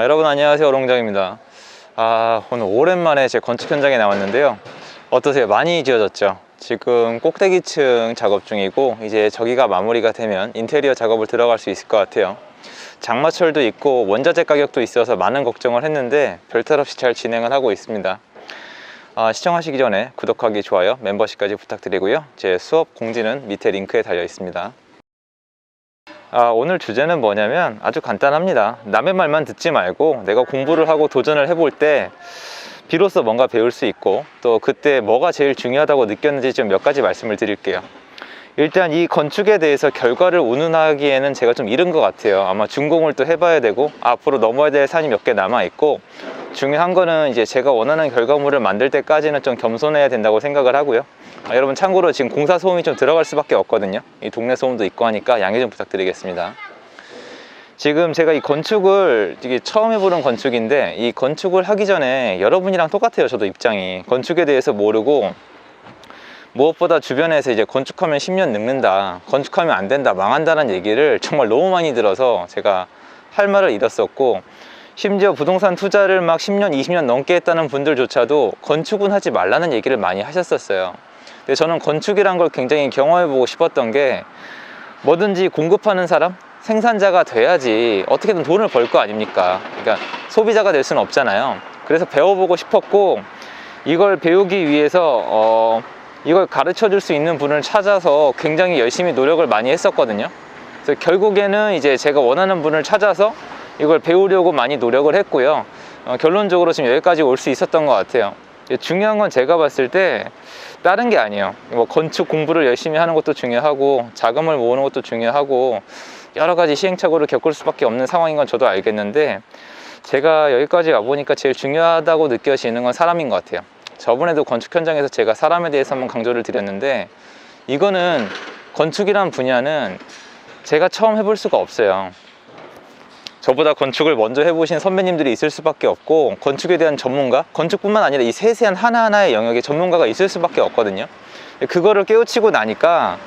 여러분 안녕하세요, 오롱정입니다. 오늘 오랜만에 제 건축 현장에 나왔는데요. 어떠세요? 많이 지어졌죠? 지금 꼭대기층 작업 중이고 이제 저기가 마무리가 되면 인테리어 작업을 들어갈 수 있을 것 같아요. 장마철도 있고 원자재 가격도 있어서 많은 걱정을 했는데 별탈 없이 잘 진행을 하고 있습니다. 시청하시기 전에 구독하기, 좋아요, 멤버십까지 부탁드리고요. 제 수업 공지는 밑에 링크에 달려 있습니다. 오늘 주제는 뭐냐면 아주 간단합니다. 남의 말만 듣지 말고 내가 공부를 하고 도전을 해볼 때 비로소 뭔가 배울 수 있고, 또 그때 뭐가 제일 중요하다고 느꼈는지 좀 몇 가지 말씀을 드릴게요. 일단 이 건축에 대해서 결과를 운운하기에는 제가 좀 이른 것 같아요. 아마 준공을 또 해봐야 되고 앞으로 넘어야 될 산이 몇 개 남아 있고, 중요한 거는 이제 제가 원하는 결과물을 만들 때까지는 좀 겸손해야 된다고 생각을 하고요. 여러분 참고로 지금 공사 소음이 좀 들어갈 수밖에 없거든요. 이 동네 소음도 있고 하니까 양해 좀 부탁드리겠습니다. 지금 제가 이 건축을 이게 처음 해보는 건축인데, 이 건축을 하기 전에 여러분이랑 똑같아요. 저도 입장이 건축에 대해서 모르고, 무엇보다 주변에서 이제 건축하면 10년 늙는다, 건축하면 안 된다, 망한다는 얘기를 정말 너무 많이 들어서 제가 할 말을 잃었었고, 심지어 부동산 투자를 막 10년, 20년 넘게 했다는 분들조차도 건축은 하지 말라는 얘기를 많이 하셨었어요. 근데 저는 건축이란 걸 굉장히 경험해보고 싶었던 게, 뭐든지 공급하는 사람, 생산자가 돼야지 어떻게든 돈을 벌 거 아닙니까? 그러니까 소비자가 될 수는 없잖아요. 그래서 배워보고 싶었고, 이걸 배우기 위해서 이걸 가르쳐 줄 수 있는 분을 찾아서 굉장히 열심히 노력을 많이 했었거든요. 그래서 결국에는 이제 제가 원하는 분을 찾아서 이걸 배우려고 많이 노력을 했고요. 결론적으로 지금 여기까지 올 수 있었던 것 같아요. 중요한 건 제가 봤을 때 다른 게 아니에요. 뭐 건축 공부를 열심히 하는 것도 중요하고, 자금을 모으는 것도 중요하고, 여러 가지 시행착오를 겪을 수밖에 없는 상황인 건 저도 알겠는데, 제가 여기까지 와보니까 제일 중요하다고 느껴지는 건 사람인 것 같아요. 저번에도 건축 현장에서 제가 사람에 대해서 한번 강조를 드렸는데, 이거는 건축이란 분야는 제가 처음 해볼 수가 없어요. 저보다 건축을 먼저 해보신 선배님들이 있을 수밖에 없고, 건축에 대한 전문가, 건축뿐만 아니라 이 세세한 하나하나의 영역에 전문가가 있을 수밖에 없거든요. 그거를 깨우치고 나니까,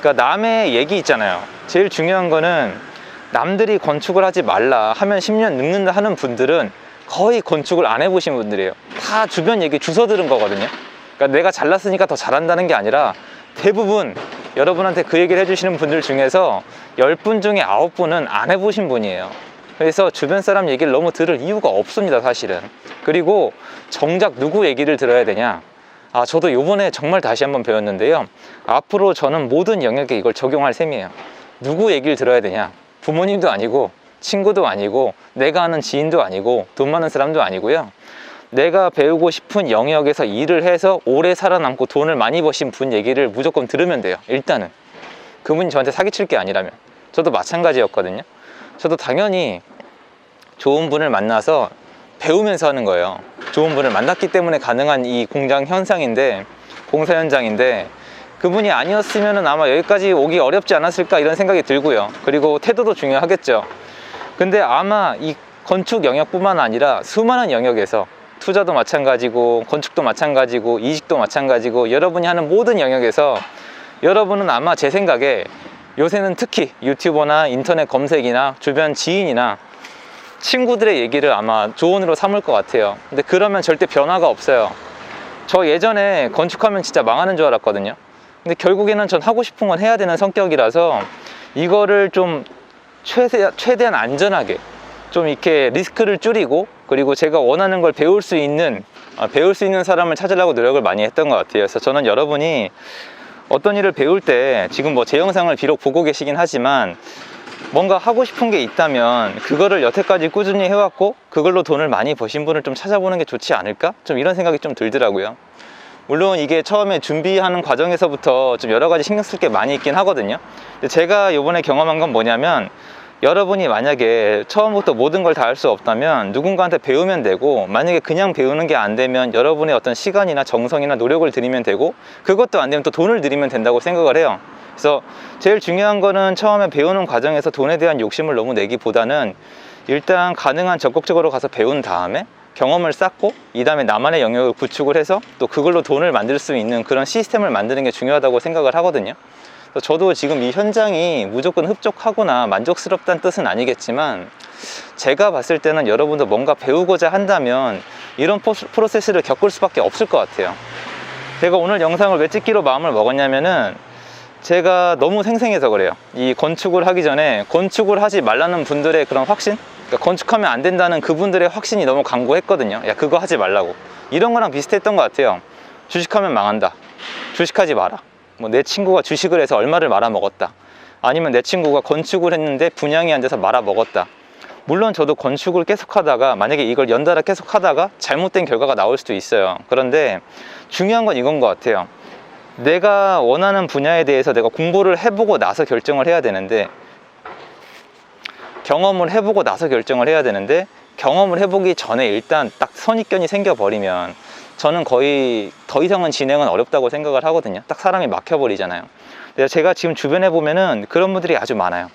그러니까 남의 얘기 있잖아요. 제일 중요한 거는 남들이 건축을 하지 말라 하면 10년 늙는다 하는 분들은 거의 건축을 안 해보신 분들이에요. 다 주변 얘기 주워 들은 거거든요. 그러니까 내가 잘났으니까 더 잘한다는 게 아니라, 대부분 여러분한테 그 얘기를 해주시는 분들 중에서 10분 중에 9분은 안 해보신 분이에요. 그래서 주변 사람 얘기를 너무 들을 이유가 없습니다, 사실은. 그리고 정작 누구 얘기를 들어야 되냐? 저도 요번에 정말 다시 한번 배웠는데요. 앞으로 저는 모든 영역에 이걸 적용할 셈이에요. 누구 얘기를 들어야 되냐? 부모님도 아니고, 친구도 아니고, 내가 아는 지인도 아니고, 돈 많은 사람도 아니고요. 내가 배우고 싶은 영역에서 일을 해서 오래 살아남고 돈을 많이 버신 분 얘기를 무조건 들으면 돼요. 일단은 그분이 저한테 사기칠 게 아니라면. 저도 마찬가지였거든요. 저도 당연히 좋은 분을 만나서 배우면서 하는 거예요. 좋은 분을 만났기 때문에 가능한 이 공사 현장인데, 그분이 아니었으면 아마 여기까지 오기 어렵지 않았을까, 이런 생각이 들고요. 그리고 태도도 중요하겠죠. 근데 아마 이 건축 영역뿐만 아니라 수많은 영역에서, 투자도 마찬가지고, 건축도 마찬가지고, 이직도 마찬가지고, 여러분이 하는 모든 영역에서 여러분은 아마 제 생각에 요새는 특히 유튜버나 인터넷 검색이나 주변 지인이나 친구들의 얘기를 아마 조언으로 삼을 것 같아요. 근데 그러면 절대 변화가 없어요. 저 예전에 건축하면 진짜 망하는 줄 알았거든요. 근데 결국에는 전 하고 싶은 건 해야 되는 성격이라서, 이거를 좀 최대한 안전하게 좀 이렇게 리스크를 줄이고, 그리고 제가 원하는 걸 배울 수 있는 사람을 찾으려고 노력을 많이 했던 것 같아요. 그래서 저는 여러분이 어떤 일을 배울 때, 지금 뭐 제 영상을 비록 보고 계시긴 하지만, 뭔가 하고 싶은 게 있다면 그거를 여태까지 꾸준히 해왔고 그걸로 돈을 많이 버신 분을 좀 찾아보는 게 좋지 않을까? 좀 이런 생각이 좀 들더라고요. 물론 이게 처음에 준비하는 과정에서부터 좀 여러 가지 신경 쓸 게 많이 있긴 하거든요. 근데 제가 이번에 경험한 건 뭐냐면, 여러분이 만약에 처음부터 모든 걸 다 할 수 없다면 누군가한테 배우면 되고, 만약에 그냥 배우는 게 안 되면 여러분의 어떤 시간이나 정성이나 노력을 들이면 되고, 그것도 안 되면 또 돈을 들이면 된다고 생각을 해요. 그래서 제일 중요한 거는 처음에 배우는 과정에서 돈에 대한 욕심을 너무 내기보다는, 일단 가능한 적극적으로 가서 배운 다음에 경험을 쌓고, 이 다음에 나만의 영역을 구축을 해서 또 그걸로 돈을 만들 수 있는 그런 시스템을 만드는 게 중요하다고 생각을 하거든요. 저도 지금 이 현장이 무조건 흡족하거나 만족스럽다는 뜻은 아니겠지만, 제가 봤을 때는 여러분도 뭔가 배우고자 한다면 이런 프로세스를 겪을 수밖에 없을 것 같아요. 제가 오늘 영상을 왜 찍기로 마음을 먹었냐면은 제가 너무 생생해서 그래요. 이 건축을 하기 전에 건축을 하지 말라는 분들의 그런 확신, 그러니까 건축하면 안 된다는 그분들의 확신이 너무 강고했거든요. 야, 그거 하지 말라고. 이런 거랑 비슷했던 것 같아요. 주식하면 망한다, 주식하지 마라. 뭐 내 친구가 주식을 해서 얼마를 말아먹었다, 아니면 내 친구가 건축을 했는데 분양이 안 돼서 말아먹었다. 물론 저도 건축을 계속 하다가 만약에 이걸 연달아 계속 하다가 잘못된 결과가 나올 수도 있어요. 그런데 중요한 건 이건 것 같아요. 내가 원하는 분야에 대해서 내가 공부를 해보고 나서 결정을 해야 되는데, 경험을 해보고 나서 결정을 해야 되는데, 경험을 해보기 전에 일단 딱 선입견이 생겨버리면 저는 거의 더 이상은 진행은 어렵다고 생각을 하거든요. 딱 사람이 막혀버리잖아요. 제가 지금 주변에 보면은 그런 분들이 아주 많아요.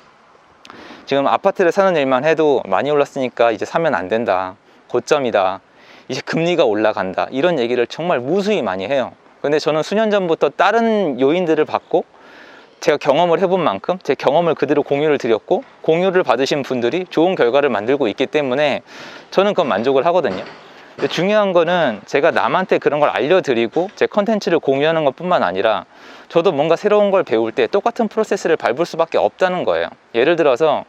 지금 아파트를 사는 일만 해도 많이 올랐으니까 이제 사면 안 된다, 고점이다, 이제 금리가 올라간다, 이런 얘기를 정말 무수히 많이 해요. 근데 저는 수년 전부터 다른 요인들을 받고 제가 경험을 해본 만큼 제 경험을 그대로 공유를 드렸고, 공유를 받으신 분들이 좋은 결과를 만들고 있기 때문에 저는 그건 만족을 하거든요. 근데 중요한 거는 제가 남한테 그런 걸 알려드리고 제 컨텐츠를 공유하는 것 뿐만 아니라 저도 뭔가 새로운 걸 배울 때 똑같은 프로세스를 밟을 수밖에 없다는 거예요. 예를 들어서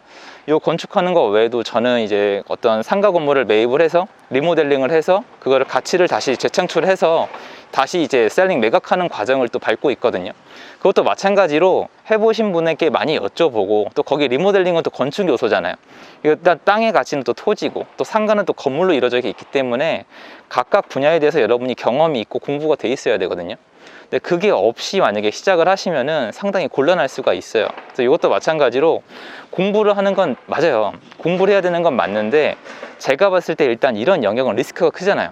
이 건축하는 거 외에도 저는 이제 어떤 상가 건물을 매입을 해서 리모델링을 해서 그거를 가치를 다시 재창출해서 다시 이제 셀링 매각하는 과정을 또 밟고 있거든요. 그것도 마찬가지로 해보신 분에게 많이 여쭤보고, 또 거기 리모델링은 또 건축 요소잖아요. 일단 땅의 가치는 또 토지고, 또 상가는 또 건물로 이루어져 있기 때문에 각각 분야에 대해서 여러분이 경험이 있고 공부가 돼 있어야 되거든요. 근데 그게 없이 만약에 시작을 하시면은 상당히 곤란할 수가 있어요. 그래서 이것도 마찬가지로 공부를 하는 건 맞아요. 공부를 해야 되는 건 맞는데, 제가 봤을 때 일단 이런 영역은 리스크가 크잖아요.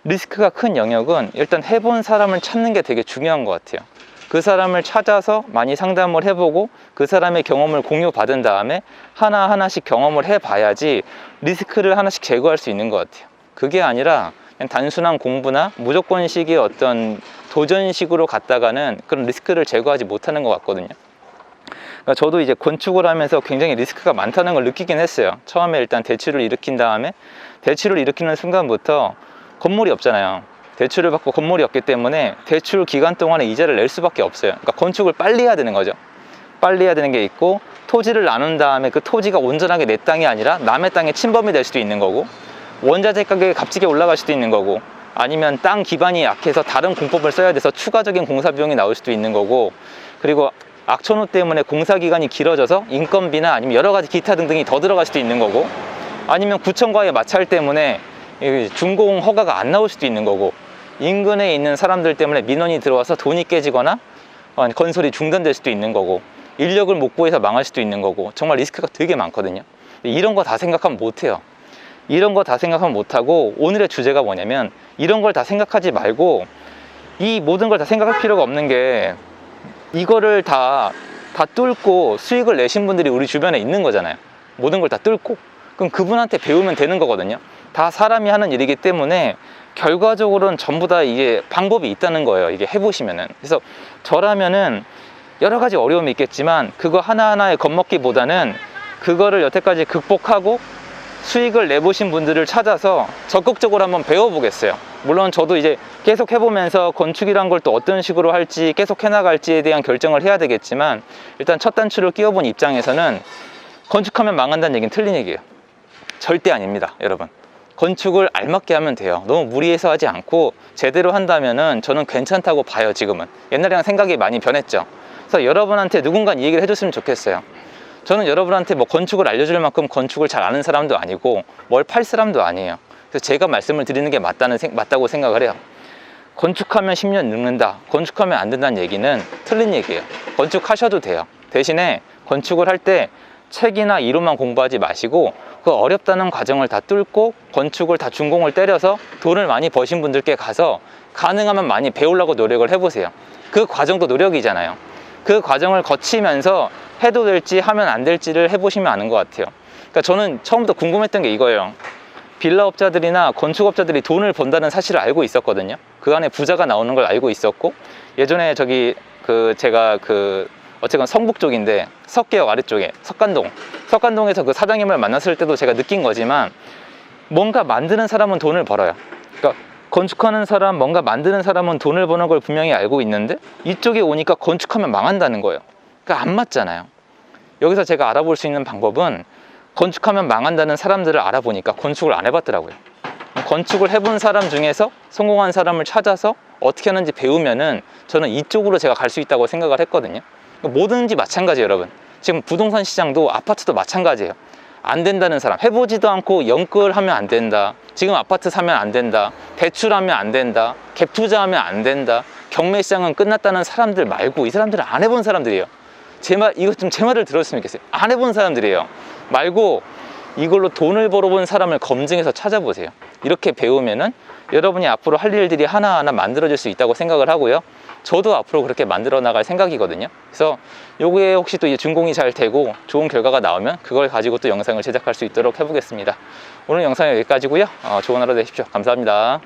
리스크가 큰 영역은 일단 해본 사람을 찾는 게 되게 중요한 것 같아요. 그 사람을 찾아서 많이 상담을 해보고 그 사람의 경험을 공유받은 다음에 하나하나씩 경험을 해봐야지 리스크를 하나씩 제거할 수 있는 것 같아요. 그게 아니라 그냥 단순한 공부나 무조건식의 어떤 도전식으로 갔다가는 그런 리스크를 제거하지 못하는 것 같거든요. 그러니까 저도 이제 건축을 하면서 굉장히 리스크가 많다는 걸 느끼긴 했어요. 처음에 일단 대출을 일으킨 다음에, 대출을 일으키는 순간부터 건물이 없잖아요. 대출을 받고 건물이 없기 때문에 대출 기간 동안에 이자를 낼 수밖에 없어요. 그러니까 건축을 빨리 해야 되는 거죠. 빨리 해야 되는 게 있고, 토지를 나눈 다음에 그 토지가 온전하게 내 땅이 아니라 남의 땅에 침범이 될 수도 있는 거고, 원자재 가격이 값지게 올라갈 수도 있는 거고, 아니면 땅 기반이 약해서 다른 공법을 써야 돼서 추가적인 공사 비용이 나올 수도 있는 거고, 그리고 악천후 때문에 공사 기간이 길어져서 인건비나 아니면 여러 가지 기타 등등이 더 들어갈 수도 있는 거고, 아니면 구청과의 마찰 때문에 준공 허가가 안 나올 수도 있는 거고, 인근에 있는 사람들 때문에 민원이 들어와서 돈이 깨지거나 건설이 중단될 수도 있는 거고, 인력을 못 구해서 망할 수도 있는 거고, 정말 리스크가 되게 많거든요. 이런 거 다 생각하면 못해요. 이런 거 다 생각하면 못하고, 오늘의 주제가 뭐냐면 이런 걸 다 생각하지 말고, 이 모든 걸 다 생각할 필요가 없는 게, 이거를 다 뚫고 수익을 내신 분들이 우리 주변에 있는 거잖아요. 모든 걸 다 뚫고. 그럼 그분한테 배우면 되는 거거든요. 다 사람이 하는 일이기 때문에 결과적으로는 전부 다 이게 방법이 있다는 거예요. 이게 해보시면은. 그래서 저라면은 여러 가지 어려움이 있겠지만 그거 하나하나에 겁먹기보다는 그거를 여태까지 극복하고 수익을 내보신 분들을 찾아서 적극적으로 한번 배워보겠어요. 물론 저도 이제 계속 해보면서 건축이란 걸 또 어떤 식으로 할지 계속 해나갈지에 대한 결정을 해야 되겠지만, 일단 첫 단추를 끼워본 입장에서는 건축하면 망한다는 얘기는 틀린 얘기예요. 절대 아닙니다, 여러분. 건축을 알맞게 하면 돼요. 너무 무리해서 하지 않고 제대로 한다면은 저는 괜찮다고 봐요. 지금은 옛날이랑 생각이 많이 변했죠. 그래서 여러분한테 누군가 이 얘기를 해줬으면 좋겠어요. 저는 여러분한테 뭐 건축을 알려줄 만큼 건축을 잘 아는 사람도 아니고 뭘 팔 사람도 아니에요. 그래서 제가 말씀을 드리는 게 맞다고 생각을 해요. 건축하면 10년 늙는다, 건축하면 안 된다는 얘기는 틀린 얘기예요. 건축하셔도 돼요. 대신에 건축을 할 때 책이나 이론만 공부하지 마시고 그 어렵다는 과정을 다 뚫고 건축을 다 준공을 때려서 돈을 많이 버신 분들께 가서 가능하면 많이 배우려고 노력을 해보세요. 그 과정도 노력이잖아요. 그 과정을 거치면서 해도 될지 하면 안 될지를 해보시면 아는 것 같아요. 그러니까 저는 처음부터 궁금했던 게 이거예요. 빌라업자들이나 건축업자들이 돈을 번다는 사실을 알고 있었거든요. 그 안에 부자가 나오는 걸 알고 있었고, 예전에 제가 어쨌건 성북 쪽인데 석계역 아래쪽에 석간동에서 그 사장님을 만났을 때도 제가 느낀 거지만, 뭔가 만드는 사람은 돈을 벌어요. 그러니까 건축하는 사람, 뭔가 만드는 사람은 돈을 버는 걸 분명히 알고 있는데 이쪽에 오니까 건축하면 망한다는 거예요. 그러니까 안 맞잖아요. 여기서 제가 알아볼 수 있는 방법은, 건축하면 망한다는 사람들을 알아보니까 건축을 안 해봤더라고요. 건축을 해본 사람 중에서 성공한 사람을 찾아서 어떻게 하는지 배우면은 저는 이쪽으로 제가 갈 수 있다고 생각을 했거든요. 뭐든지 마찬가지예요, 여러분. 지금 부동산 시장도, 아파트도 마찬가지예요. 안 된다는 사람, 해보지도 않고 영끌하면 안 된다, 지금 아파트 사면 안 된다, 대출하면 안 된다, 갭 투자하면 안 된다, 경매 시장은 끝났다는 사람들 말고, 이 사람들은 안 해본 사람들이에요. 이거 좀 제 말을 들었으면 좋겠어요. 안 해본 사람들이에요. 말고 이걸로 돈을 벌어본 사람을 검증해서 찾아보세요. 이렇게 배우면은 여러분이 앞으로 할 일들이 하나하나 만들어질 수 있다고 생각을 하고요. 저도 앞으로 그렇게 만들어 나갈 생각이거든요. 그래서 요게 혹시 또 준공이 잘 되고 좋은 결과가 나오면 그걸 가지고 또 영상을 제작할 수 있도록 해보겠습니다. 오늘 영상은 여기까지고요. 좋은 하루 되십시오. 감사합니다.